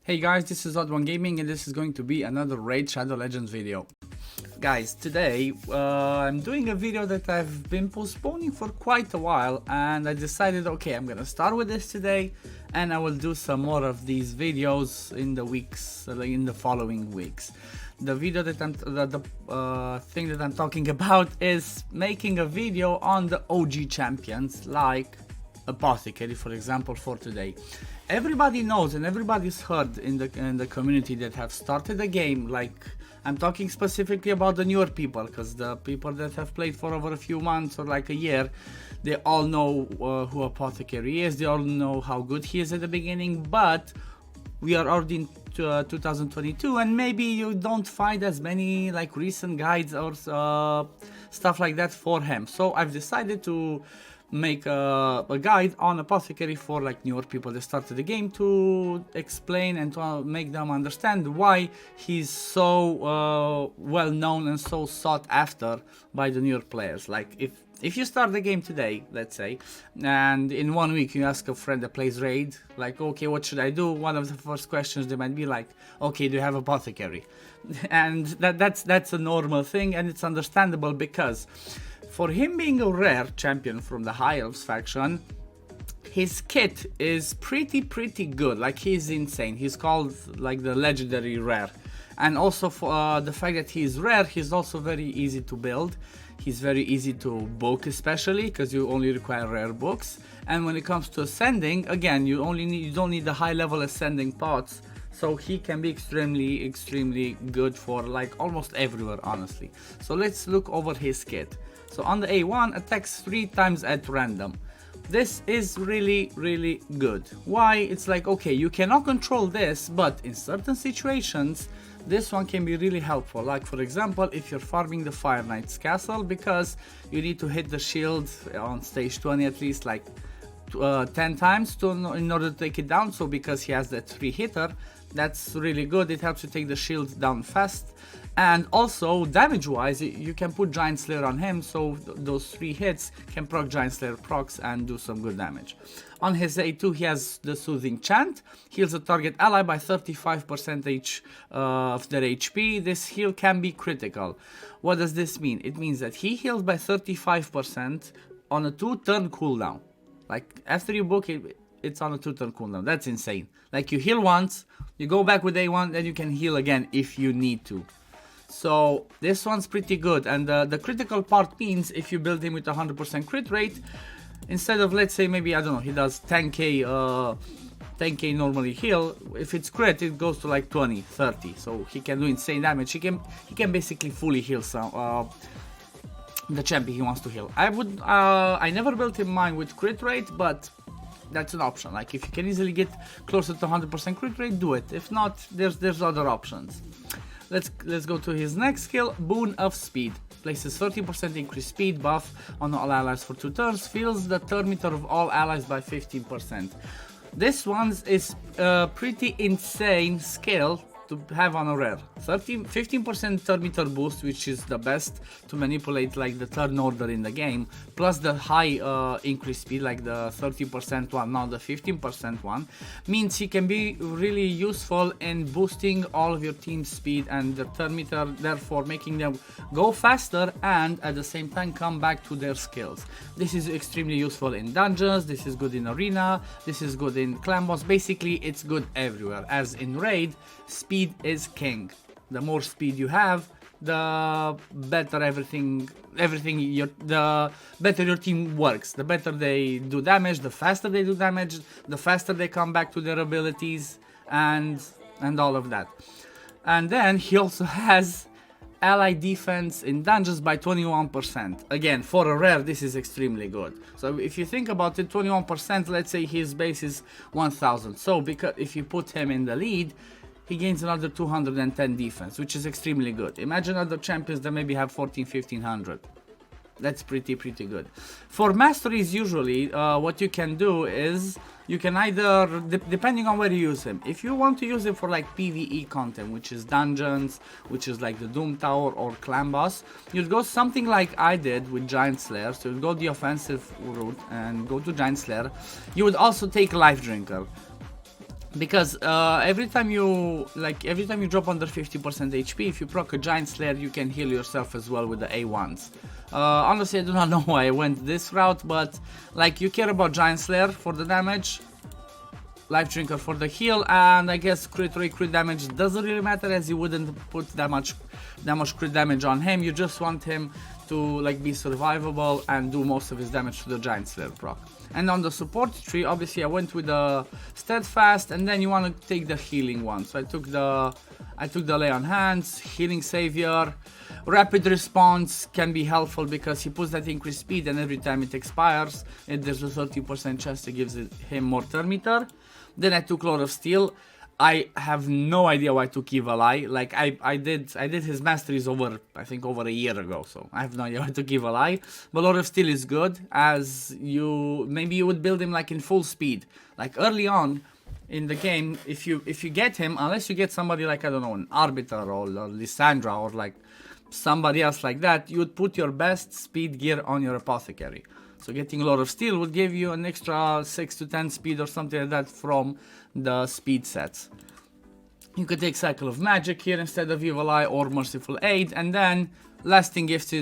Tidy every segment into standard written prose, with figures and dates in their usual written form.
Hey guys, this is OddOneGaming and this is going to be another Raid Shadow Legends video. Guys, today I'm doing a video that I've been postponing for quite a while, and I decided, okay, I'm gonna start with this today and I will do some more of these videos in the following weeks. The video that thing that I'm talking about is making a video on the OG champions like Apothecary, for example, for today. Everybody knows and everybody's heard in the community that have started the game. Like, I'm talking specifically about the newer people, because the people that have played for over a few months or like a year, they all know who Apothecary is. They all know how good he is at the beginning, but we are already in 2022 and maybe you don't find as many like recent guides or stuff like that for him. So I've decided to make a guide on Apothecary for like newer people that started the game, to explain and to make them understand why he's so well known and so sought after by the newer players. Like, if you start the game today, let's say, and in 1 week you ask a friend that plays Raid, like, okay, what should I do? One of the first questions they might be like, okay, do you have Apothecary? And that's a normal thing, and it's understandable, because for him being a rare champion from the High Elves faction, his kit is pretty good. Like, he's insane. He's called like the legendary rare. And also for the fact that he's rare, he's also very easy to build. He's very easy to book, especially because you only require rare books. And when it comes to ascending, again, you don't need the high level ascending pots. So he can be extremely good for like almost everywhere, honestly. So let's look over his kit. So on the A1, attacks 3 times at random. This is really good. Why? It's like, okay, you cannot control this, but in certain situations, this one can be really helpful. Like, for example, if you're farming the Fire Knight's castle, because you need to hit the shield on stage 20 at least like 10 times in order to take it down. So because he has that 3-hitter, that's really good. It helps you take the shield down fast. And also, damage wise, you can put Giant Slayer on him, so those 3 hits can proc Giant Slayer procs and do some good damage. On his A2, he has the Soothing Chant, heals a target ally by 35% of their HP. This heal can be critical. What does this mean? It means that he heals by 35% on a 2-turn cooldown. Like, after you book it, it's on a 2-turn cooldown. That's insane. Like, you heal once, you go back with A1, then you can heal again if you need to. So this one's pretty good, and the critical part means if you build him with 100% crit rate, instead of, let's say, maybe, I don't know, he does 10k normally heal, if it's crit it goes to like 20, 30, so he can do insane damage. He can basically fully heal some the champion he wants to heal. I never built him mine with crit rate, but that's an option. Like, if you can easily get closer to 100% crit rate, do it. If not, there's other options. Let's go to his next skill, Boon of Speed. Places 30% increased speed buff on all allies for 2 turns. Fills the turn meter of all allies by 15%. This one is a pretty insane skill to have on a rare. 15% turn meter boost, which is the best to manipulate like the turn order in the game, plus the high increased speed, like the 30% one, not the 15% one, means he can be really useful in boosting all of your team's speed and the turn meter, therefore making them go faster and at the same time come back to their skills. This is extremely useful in dungeons, this is good in arena, this is good in clan boss. Basically, it's good everywhere, as in raid, speed is king. The more speed you have, the better the better your team works, the better they do damage, the faster they do damage, the faster they come back to their abilities, and all of that. And then he also has ally defense in dungeons by 21%. Again, for a rare, this is extremely good. So if you think about it, 21%, let's say his base is 1000. So because if you put him in the lead, he gains another 210 defense, which is extremely good. Imagine other champions that maybe have 1500. That's pretty good. For Masteries, usually what you can do is you can either, depending on where you use him, if you want to use him for like PvE content, which is dungeons, which is like the Doom Tower or Clan Boss, you'd go something like I did with Giant Slayer. So you'd go the offensive route and go to Giant Slayer. You would also take Life Drinker. because every time you drop under 50% HP, if you proc a Giant Slayer, you can heal yourself as well with the A1s. Honestly, I do not know why I went this route, but like, you care about Giant Slayer for the damage, Life Drinker for the heal, and I guess crit rate, crit damage doesn't really matter, as you wouldn't put that much crit damage on him. You just want him to like be survivable and do most of his damage to the Giant Slayer proc. And on the support tree, obviously I went with the Steadfast, and then you want to take the healing one. So I took the Lay on Hands, Healing Savior. Rapid Response can be helpful because he puts that increased speed, and every time it expires, there's a 30% chance it gives him more turn meter. Then I took Lord of Steel. I have no idea why I took Evil Eye. Like, I did his Masteries I think over a year ago, so I have no idea why I took Evil Eye. But Lord of Steel is good, as maybe you would build him like in full speed. Like early on in the game, if you get him, unless you get somebody like, I don't know, an Arbiter or Lysandra or like somebody else like that, you would put your best speed gear on your Apothecary. So getting Lord of Steel would give you an extra 6 to 10 speed or something like that from the speed sets. You could take Cycle of Magic here instead of Evil Eye or Merciful Aid, and then Lasting Gifts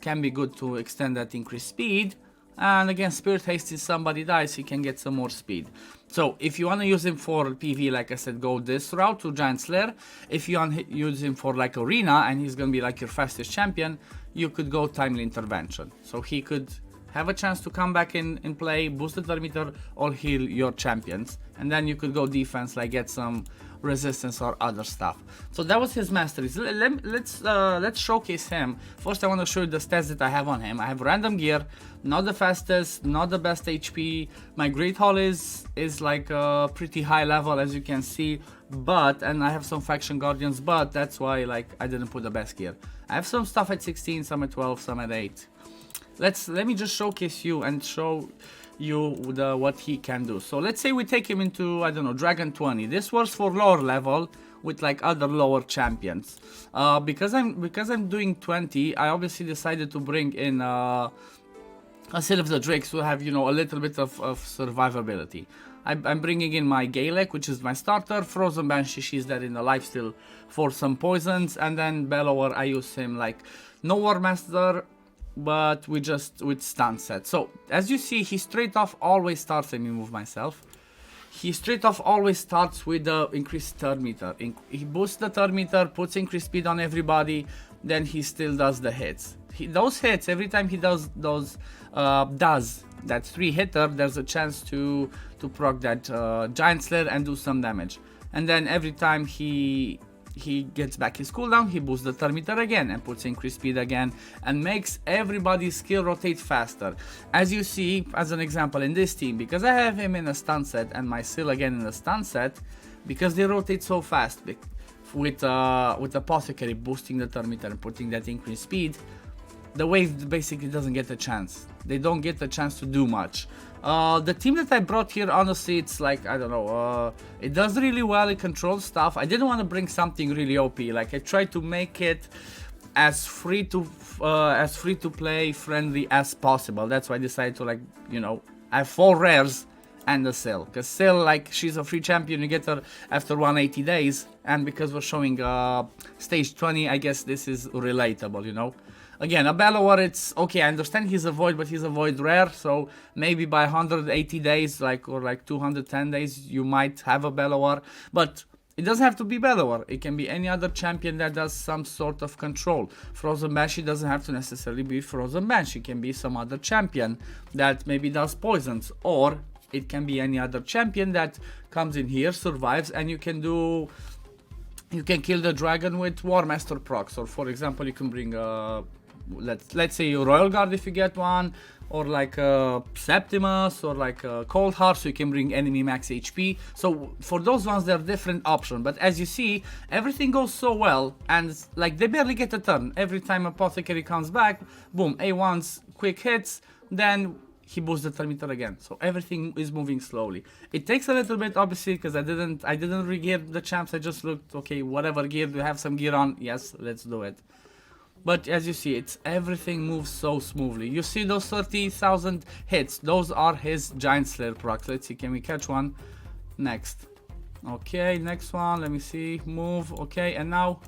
can be good to extend that increased speed. And again, Spirit Haste, if somebody dies, he can get some more speed. So if you want to use him for PV, like I said, go this route to Giant Slayer. If you want to use him for like Arena and he's going to be like your fastest champion, you could go Timely Intervention. So he could have a chance to come back in play, boost the turn meter, or heal your champions. And then you could go defense, like get some resistance or other stuff. So that was his Masteries. Let's showcase him. First, I want to show you the stats that I have on him. I have random gear, not the fastest, not the best HP. My Great Hall is like a pretty high level, as you can see, and I have some Faction Guardians, but that's why like I didn't put the best gear. I have some stuff at 16, some at 12, some at 8. Let me just showcase you and show you what he can do. So let's say we take him into, I don't know, Dragon 20. This was for lower level with like other lower champions. Because I'm doing 20, I obviously decided to bring in a Seal of the Drakes to have, you know, a little bit of survivability. I'm bringing in my Galek, which is my starter, Frozen Banshee, she's there in the lifesteal for some poisons, and then Bellower, I use him like no War Master, but with stun set. So as you see, he straight off always starts, let me move myself. He straight off always starts with the increased turn meter. He boosts the turn meter, puts increased speed on everybody, then he still does the hits. Those hits, every time he does that 3-hitter, there's a chance to proc that Giant Slayer and do some damage. And then every time he gets back his cooldown, he boosts the turn meter again and puts increased speed again and makes everybody's skill rotate faster. As you see, as an example in this team, because I have him in a stun set and my Seal again in a stun set, because they rotate so fast with Apothecary boosting the turn meter and putting that increased speed, the wave basically doesn't get a chance. They don't get a chance to do much. The team that I brought here, honestly, it's like, I don't know, it does really well, it controls stuff. I didn't want to bring something really OP, like I tried to make it as free to play friendly as possible. That's why I decided to, like, you know, I have 4 rares and a Seal, because Seal, like, she's a free champion, you get her after 180 days, and because we're showing stage 20, I guess this is relatable, you know. Again, a Bellower, it's okay, I understand he's a Void, but he's a Void rare, so maybe by 180 days, or like 210 days, you might have a Bellower, but it doesn't have to be Bellower. It can be any other champion that does some sort of control. Frozen Banshee doesn't have to necessarily be Frozen Banshee. It can be some other champion that maybe does poisons, or it can be any other champion that comes in here, survives, and you can kill the dragon with War Master procs, or for example, you can bring a let's say Royal Guard if you get one, or like a Septimus, or like a Cold Heart, so you can bring enemy max HP. So for those ones, there are different options, but as you see, everything goes so well, and like they barely get a turn. Every time Apothecary comes back, boom, A1's quick hits, then he boosts the turn meter again. So everything is moving slowly. It takes a little bit, obviously, because I didn't re-gear the champs. I just looked, okay, whatever gear, do you have some gear on? Yes, let's do it. But as you see, everything moves so smoothly. You see those 30,000 hits, those are his Giant Slayer procs. Let's see, can we catch one? Next. Okay, next one, let me see, move, okay, and now,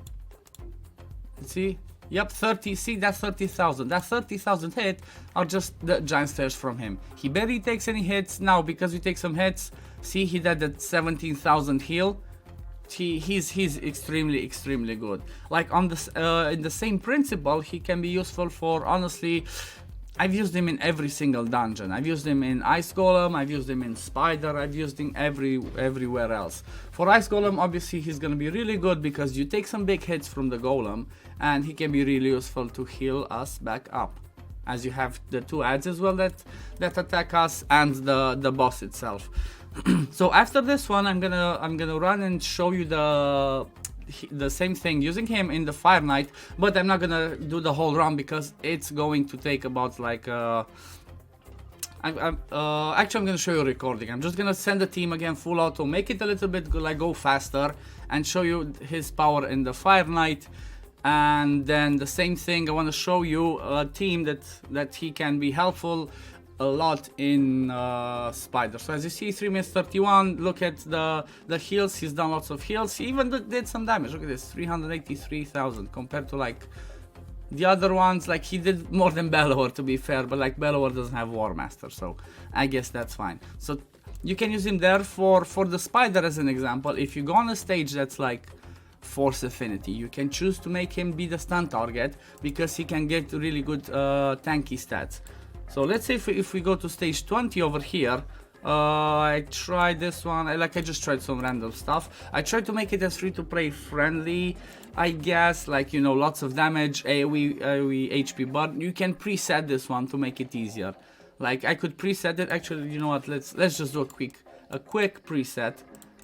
let's see, yep, 30, see, that's 30,000, that 30,000 hit are just the giant stairs from him. He barely takes any hits, now because we take some hits, see, he did that 17,000 heal, he's extremely good. Like on this, in the same principle, he can be useful for, honestly, I've used him in every single dungeon. I've used him in Ice Golem, I've used him in Spider, I've used him everywhere else. For Ice Golem, obviously he's gonna be really good because you take some big hits from the Golem and he can be really useful to heal us back up. As you have the two ads as well that attack us and the boss itself. So after this one, I'm gonna run and show you the same thing using him in the Fire Knight, but I'm not gonna do the whole run because it's going to take about like actually I'm gonna show you a recording. I'm just gonna send the team again full auto, make it a little bit like go faster and show you his power in the Fire Knight. And then the same thing, I want to show you a team that he can be helpful a lot in Spider. So as you see, 3 minutes 31, look at the heals, he's done lots of heals, he even did some damage. Look at this, 383,000 compared to like the other ones. Like he did more than Bellower, to be fair, but like Bellower doesn't have War Master, so I guess that's fine. So you can use him there for the Spider as an example. If you go on a stage that's like Force Affinity, you can choose to make him be the stun target because he can get really good tanky stats. So let's say if we go to stage 20 over here, I tried this one, I just tried some random stuff. I tried to make it as free-to-play friendly, I guess, like, you know, lots of damage, AoE HP, but you can preset this one to make it easier. Like I could preset it, actually, you know what, let's just do a quick preset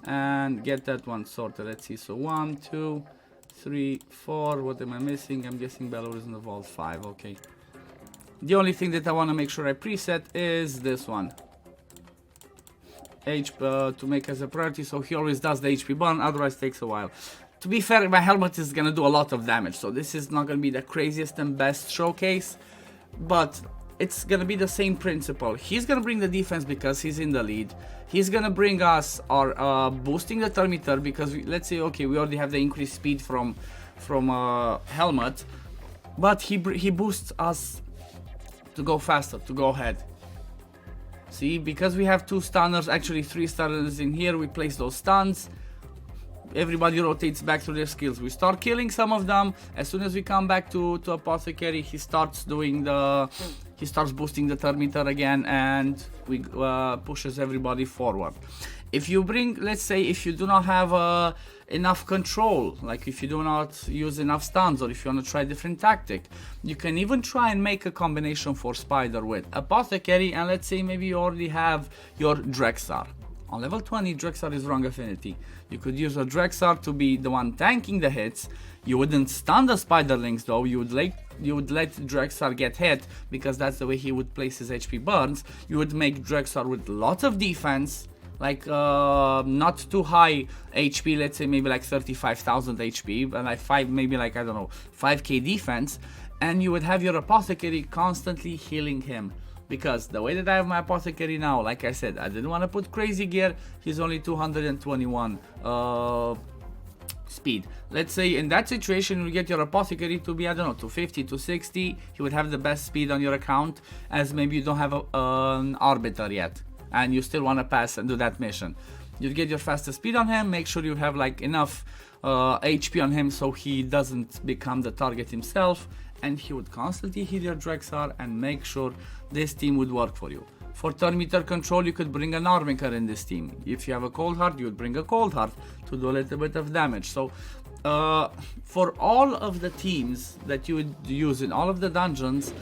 and get that one sorted. Let's see, so 1, 2, 3, 4, what am I missing? I'm guessing Bellower is in the vault 5, okay. The only thing that I want to make sure I preset is this one. To make as a priority, so he always does the HP burn, otherwise it takes a while. To be fair, my helmet is gonna do a lot of damage, so this is not gonna be the craziest and best showcase, but it's gonna be the same principle. He's gonna bring the defense because he's in the lead. He's gonna bring us our boosting the turn meter because let's say, okay, we already have the increased speed from helmet, but he boosts us to go faster, to go ahead. See, because we have 2 stunners, actually 3 stunners in here, we place those stuns. Everybody rotates back to their skills. We start killing some of them. As soon as we come back to Apothecary, he starts boosting the turn meter again, and we pushes everybody forward. If you bring, let's say, if you do not have enough control, like if you do not use enough stuns, or if you want to try a different tactic, you can even try and make a combination for Spider with Apothecary, and let's say maybe you already have your Drexar. On level 20, Drexar is wrong affinity. You could use a Drexar to be the one tanking the hits. You wouldn't stun the Spiderlings though, you would let Drexar get hit, because that's the way he would place his HP burns. You would make Drexar with lots of defense, like not too high HP, let's say maybe like 35,000 HP, and like maybe like, I don't know, 5k defense, and you would have your Apothecary constantly healing him. Because the way that I have my Apothecary now, like I said, I didn't want to put crazy gear, he's only 221 speed. Let's say in that situation you get your Apothecary to be, I don't know, 250, 260, he would have the best speed on your account, as maybe you don't have an Arbiter yet, and you still want to pass and do that mission. You get your fastest speed on him, make sure you have like enough HP on him so he doesn't become the target himself, and he would constantly heal your Drexar and make sure this team would work for you. For turn meter control, you could bring an Armiker in this team. If you have a Cold Heart, you would bring a Cold Heart to do a little bit of damage. So for all of the teams that you would use in all of the dungeons,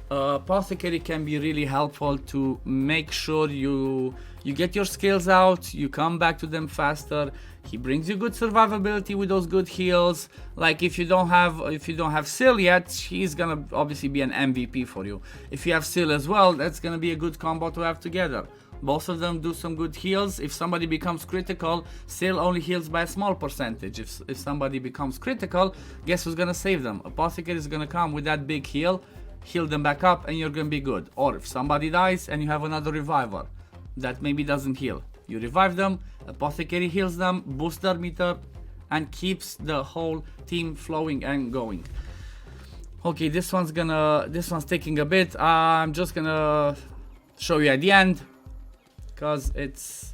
Apothecary can be really helpful to make sure you get your skills out, you come back to them faster. He brings you good survivability with those good heals. Like if you don't have Seal yet, he's gonna obviously be an MVP for you. If you have Seal as well, that's gonna be a good combo to have together. Both of them do some good heals. If somebody becomes critical, Seal only heals by a small percentage. If somebody becomes critical, guess who's gonna save them? Apothecary is gonna come with that big heal them back up, and you're gonna be good. Or if somebody dies and you have another reviver that maybe doesn't heal, You revive them, Apothecary heals them, boosts their meter, and keeps the whole team flowing and going. Okay, this one's taking a bit. I'm just gonna show you at the end, because it's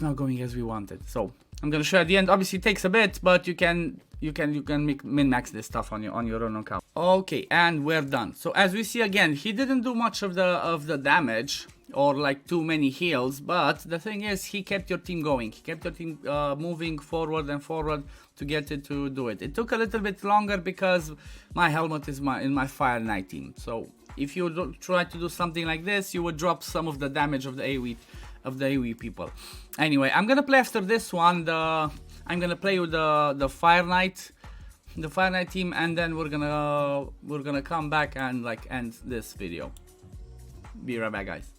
not going as we wanted. So I'm gonna show you at the end. Obviously it takes a bit, but you can min-max this stuff on your own account. Okay, and we're done. So as we see again, he didn't do much of the damage or like too many heals, but the thing is, he kept your team going. He kept your team moving forward and forward to get it to do it. It took a little bit longer because my helmet is in my Fire Knight team. So if you try to do something like this, you would drop some of the damage of the AoE people. Anyway, I'm gonna play after this one. I'm gonna play with the Fire Knight team, and then we're gonna come back and like end this video. Be right back, guys.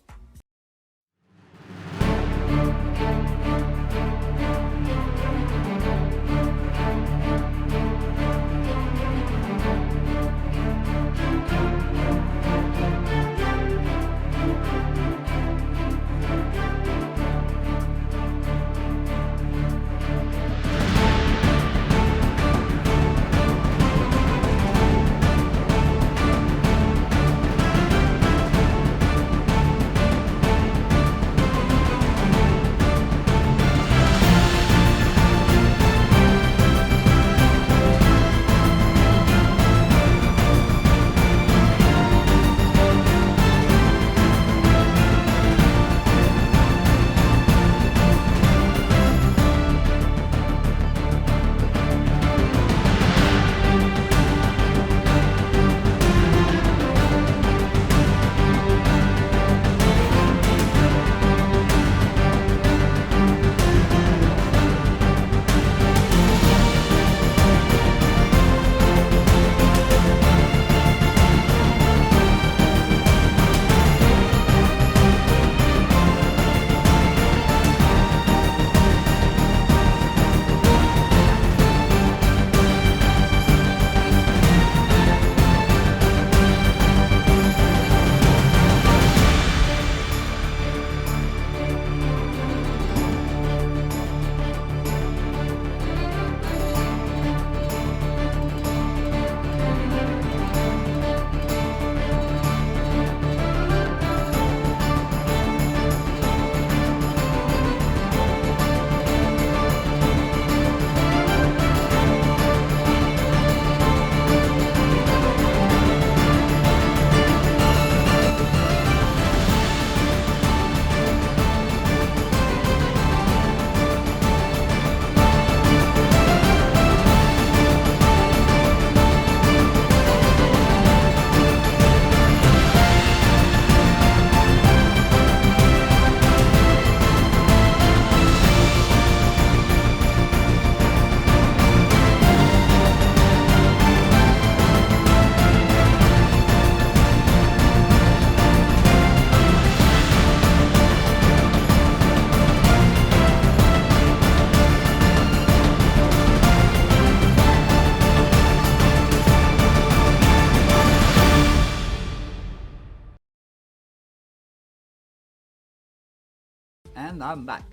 And I'm back.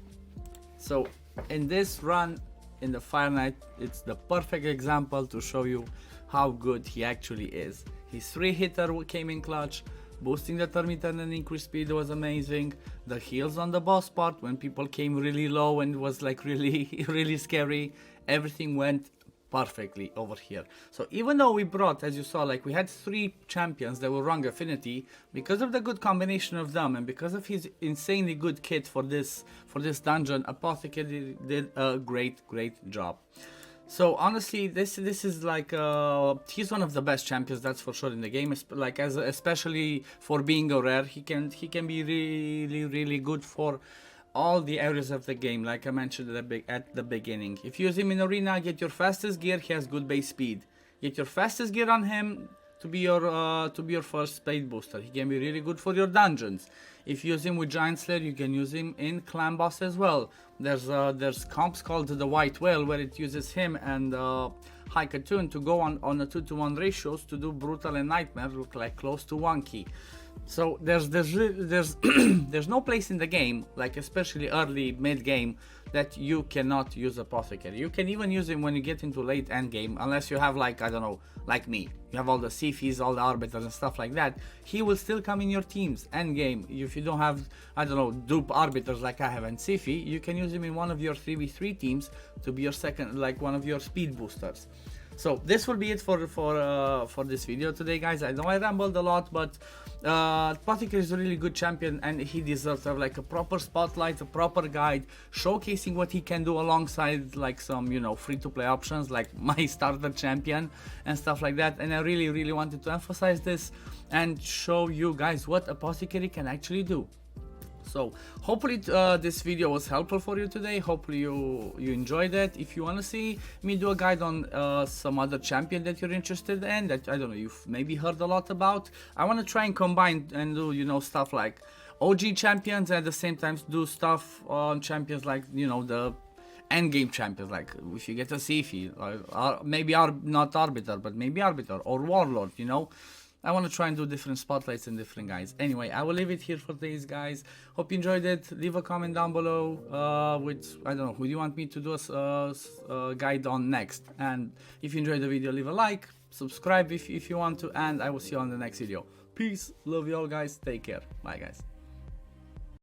So in this run in the Fire Knight, it's the perfect example to show you how good he actually is. His 3-hitter came in clutch, boosting the turn meter and increased speed was amazing. The heals on the boss part when people came really low and was like really scary, everything went perfectly over here. So even though we brought, as you saw, like we had 3 champions that were wrong affinity, because of the good combination of them and because of his insanely good kit for this dungeon, Apothecary did a great job. So honestly, this is like he's one of the best champions, that's for sure, in the game. Like especially for being a rare, he can be really good for all the areas of the game, like I mentioned at the beginning. If you use him in arena, get your fastest gear. He has good base speed. Get your fastest gear on him to be your first speed booster. He can be really good for your dungeons. If you use him with Giant Slayer, you can use him in clan boss as well. there's comps called the White Whale where it uses him and High Cartoon to go on a 2-to-1 ratios to do Brutal and Nightmare, look like close to 1 key. So there's there's no place in the game, like especially early mid game, that you cannot use Apothecary. You can even use him when you get into late end game, unless you have, like, I don't know, like me, you have all the Sifis, all the Arbiters and stuff like that. He will still come in your teams end game. If you don't have, I don't know, dupe Arbiters like I have and Sifi, you can use him in one of your 3v3 teams to be your second, like one of your speed boosters. So this will be it for this video today, guys. I know I rambled a lot, but Apothecary is a really good champion and he deserves to have like a proper spotlight, a proper guide, showcasing what he can do alongside like some, you know, free-to-play options like my starter champion and stuff like that. And I really wanted to emphasize this and show you guys what Apothecary can actually do. So hopefully this video was helpful for you today. Hopefully you enjoyed it. If you want to see me do a guide on some other champion that you're interested in, that I don't know, you've maybe heard a lot about, I want to try and combine and do, you know, stuff like OG champions and at the same time do stuff on champions like, you know, the end game champions, like if you get a Sifi, maybe not Arbiter, but maybe Arbiter or Warlord, you know. I want to try and do different spotlights and different guys. Anyway, I will leave it here for these guys. Hope you enjoyed it. Leave a comment down below with, I don't know, who do you want me to do a guide on next. And if you enjoyed the video, leave a like, subscribe if you want to, and I will see you on the next video. Peace. Love you all, guys. Take care. Bye, guys.